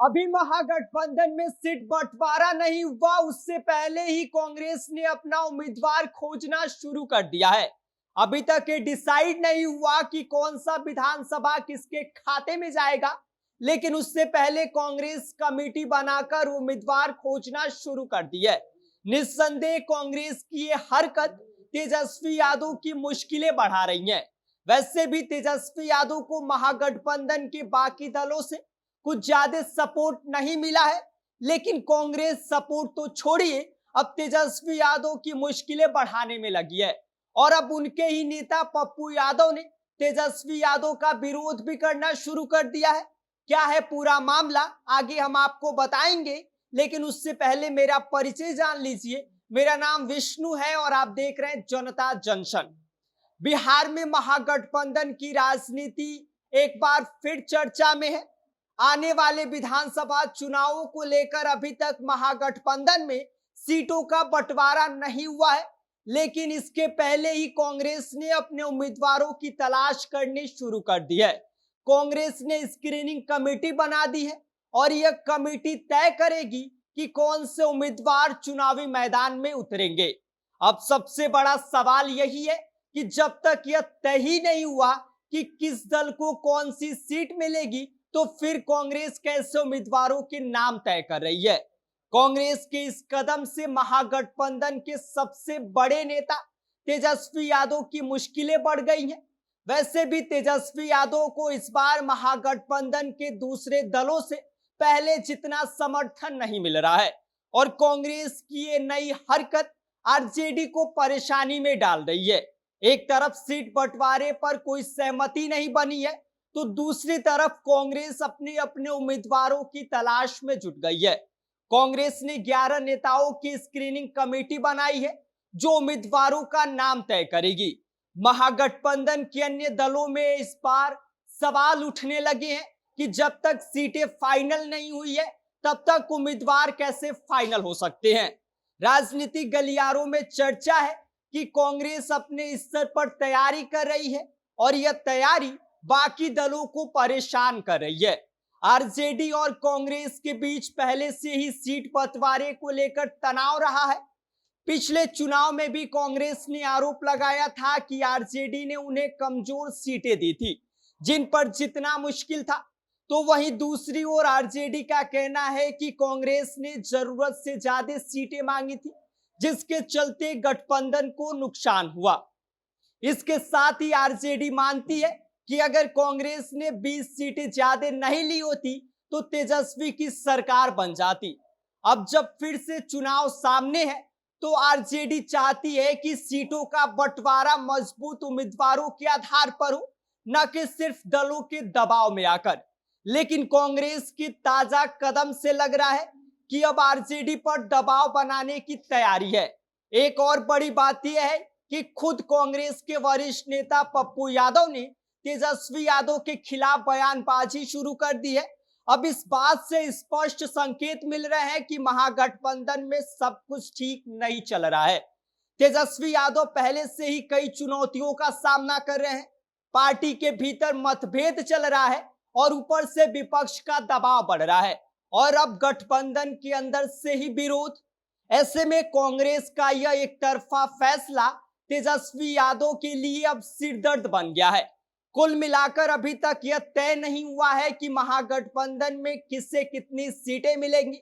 अभी महागठबंधन में सीट बंटवारा नहीं हुआ, उससे पहले ही कांग्रेस ने अपना उम्मीदवार खोजना शुरू कर दिया है। अभी तक ये डिसाइड नहीं हुआ कि कौन सा विधानसभा किसके खाते में जाएगा, लेकिन उससे पहले कांग्रेस कमेटी बनाकर उम्मीदवार खोजना शुरू कर दी है। निस्संदेह कांग्रेस की ये हरकत तेजस्वी यादव की मुश्किलें बढ़ा रही है। वैसे भी तेजस्वी यादव को महागठबंधन के बाकी दलों से कुछ ज्यादा सपोर्ट नहीं मिला है, लेकिन कांग्रेस सपोर्ट तो छोड़िए, अब तेजस्वी यादव की मुश्किलें बढ़ाने में लगी है। और अब उनके ही नेता पप्पू यादव ने तेजस्वी यादव का विरोध भी करना शुरू कर दिया है। क्या है पूरा मामला, आगे हम आपको बताएंगे, लेकिन उससे पहले मेरा परिचय जान लीजिए। मेरा नाम विष्णु है और आप देख रहे हैं जनता जंक्शन। बिहार में महागठबंधन की राजनीति एक बार फिर चर्चा में है। आने वाले विधानसभा चुनावों को लेकर अभी तक महागठबंधन में सीटों का बंटवारा नहीं हुआ है, लेकिन इसके पहले ही कांग्रेस ने अपने उम्मीदवारों की तलाश करनी शुरू कर दी है। कांग्रेस ने स्क्रीनिंग कमेटी बना दी है और यह कमेटी तय करेगी कि कौन से उम्मीदवार चुनावी मैदान में उतरेंगे। अब सबसे बड़ा सवाल यही है कि जब तक यह तय ही नहीं हुआ कि किस दल को कौन सी सीट मिलेगी, तो फिर कांग्रेस कैसे उम्मीदवारों के नाम तय कर रही है। कांग्रेस के इस कदम से महागठबंधन के सबसे बड़े नेता तेजस्वी यादव की मुश्किलें बढ़ गई हैं। वैसे भी तेजस्वी यादव को इस बार महागठबंधन के दूसरे दलों से पहले जितना समर्थन नहीं मिल रहा है और कांग्रेस की ये नई हरकत आरजेडी को परेशानी में डाल रही है। एक तरफ सीट बंटवारे पर कोई सहमति नहीं बनी है, तो दूसरी तरफ कांग्रेस अपने अपने उम्मीदवारों की तलाश में जुट गई है। कांग्रेस ने 11 नेताओं की स्क्रीनिंग कमेटी बनाई है जो उम्मीदवारों का नाम तय करेगी। महागठबंधन के अन्य दलों में इस बार सवाल उठने लगे हैं कि जब तक सीटें फाइनल नहीं हुई है, तब तक उम्मीदवार कैसे फाइनल हो सकते हैं। राजनीतिक गलियारों में चर्चा है कि कांग्रेस अपने स्तर पर तैयारी कर रही है और यह तैयारी बाकी दलों को परेशान कर रही है। आरजेडी और कांग्रेस के बीच पहले से ही सीट बंटवारे को लेकर तनाव रहा है। पिछले चुनाव में भी कांग्रेस ने आरोप लगाया था कि आरजेडी ने उन्हें कमजोर सीटें दी थी, जिन पर जीतना मुश्किल था। तो वहीं दूसरी ओर आरजेडी का कहना है कि कांग्रेस ने जरूरत से ज्यादा सीटें मांगी थी, जिसके चलते गठबंधन को नुकसान हुआ। इसके साथ ही आरजेडी मानती है कि अगर कांग्रेस ने 20 सीटें ज्यादा नहीं ली होती तो तेजस्वी की सरकार बन जाती। अब जब फिर से चुनाव सामने है, तो आरजेडी चाहती है कि सीटों का बंटवारा मजबूत उम्मीदवारों के आधार पर हो, न कि सिर्फ दलों के दबाव में आकर। लेकिन कांग्रेस के ताजा कदम से लग रहा है कि अब आरजेडी पर दबाव बनाने की तैयारी है। एक और बड़ी बात यह है कि खुद कांग्रेस के वरिष्ठ नेता पप्पू यादव ने तेजस्वी यादव के खिलाफ बयानबाजी शुरू कर दी है। अब इस बात से स्पष्ट संकेत मिल रहे हैं कि महागठबंधन में सब कुछ ठीक नहीं चल रहा है। तेजस्वी यादव पहले से ही कई चुनौतियों का सामना कर रहे हैं। पार्टी के भीतर मतभेद चल रहा है और ऊपर से विपक्ष का दबाव बढ़ रहा है और अब गठबंधन के अंदर से ही विरोध। ऐसे में कांग्रेस का यह एक तरफा फैसला तेजस्वी यादव के लिए अब सिरदर्द बन गया है। कुल मिलाकर अभी तक यह तय नहीं हुआ है कि महागठबंधन में किससे कितनी सीटें मिलेंगी।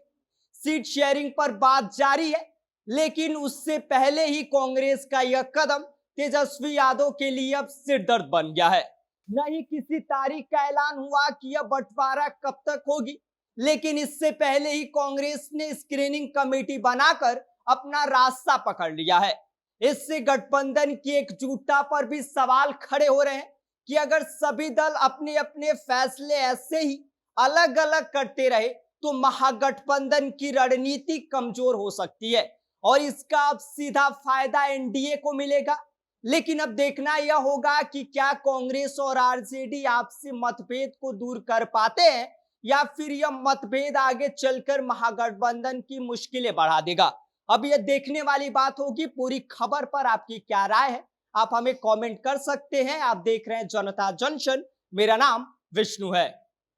सीट शेयरिंग पर बात जारी है, लेकिन उससे पहले ही कांग्रेस का यह कदम तेजस्वी यादव के लिए अब सिरदर्द बन गया है। नहीं किसी तारीख का ऐलान हुआ कि यह बंटवारा कब तक होगी, लेकिन इससे पहले ही कांग्रेस ने स्क्रीनिंग कमेटी बनाकर अपना रास्ता पकड़ लिया है। इससे गठबंधन की एकजुटता पर भी सवाल खड़े हो रहे हैं कि अगर सभी दल अपने अपने फैसले ऐसे ही अलग अलग करते रहे, तो महागठबंधन की रणनीति कमजोर हो सकती है और इसका अब सीधा फायदा एनडीए को मिलेगा। लेकिन अब देखना यह होगा कि क्या कांग्रेस और आरजेडी आपसी मतभेद को दूर कर पाते हैं या फिर यह मतभेद आगे चलकर महागठबंधन की मुश्किलें बढ़ा देगा। अब यह देखने वाली बात होगी। पूरी खबर पर आपकी क्या राय है, आप हमें कमेंट कर सकते हैं। आप देख रहे हैं जनता जंक्शन, मेरा नाम विष्णु है।